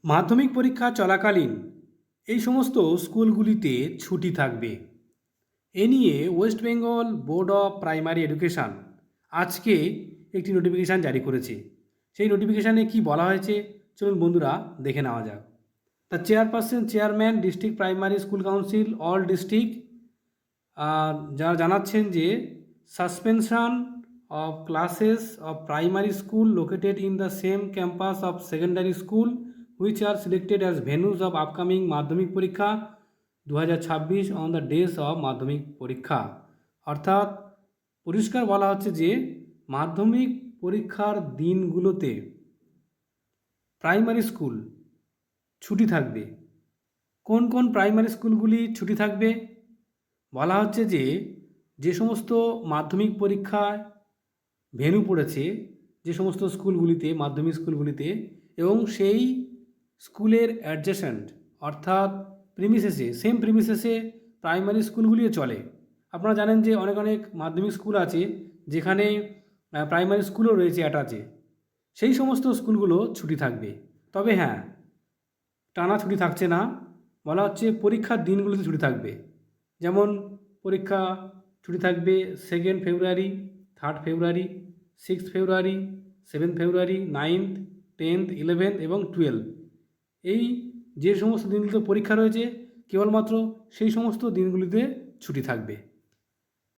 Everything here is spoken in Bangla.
মাধ্যমিক পরীক্ষা চলাকালীন এই সমস্ত স্কুলগুলিতে ছুটি থাকবে। এ নিয়ে West Bengal board of primary education আজকে একটি নোটিফিকেশান জারি করেছে। সেই নোটিফিকেশানে কি বলা হয়েছে চলুন বন্ধুরা দেখে নেওয়া যাক। The chairman district primary school council all district যারা জানাচ্ছেন যে suspension of classes of primary school located in the same campus of secondary school which are selected as venues of upcoming মাধ্যমিক পরীক্ষা 2026 on the days of মাধ্যমিক পরীক্ষা। অর্থাৎ পরিষ্কার বলা হচ্ছে যে মাধ্যমিক পরীক্ষার দিনগুলোতে প্রাইমারি স্কুল ছুটি থাকবে। কোন কোন প্রাইমারি স্কুলগুলি ছুটি থাকবে বলা হচ্ছে যে সমস্ত মাধ্যমিক পরীক্ষায় ভেন্যু পড়েছে যে সমস্ত স্কুলগুলিতে মাধ্যমিক স্কুলগুলিতে এবং সেই স্কুলের অ্যাডজেসেন্ট অর্থাৎ সেম প্রিমিসেসে প্রাইমারি স্কুলগুলিও চলে। আপনারা জানেন যে অনেক অনেক মাধ্যমিক স্কুল আছে যেখানে প্রাইমারি স্কুলও রয়েছে অ্যাটাচে, সেই সমস্ত স্কুলগুলো ছুটি থাকবে। তবে হ্যাঁ, টানা ছুটি থাকছে না, বলা হচ্ছে পরীক্ষার দিনগুলোতে ছুটি থাকবে। যেমন পরীক্ষা ছুটি থাকবে 2 ফেব্রুয়ারি, 3 ফেব্রুয়ারি, 6 ফেব্রুয়ারি, 7 ফেব্রুয়ারি, 9th, 10th, 11th এবং 12। এই যে সমস্ত দিনগুলোতে পরীক্ষা রয়েছে কেবলমাত্র সেই সমস্ত দিনগুলিতে ছুটি থাকবে।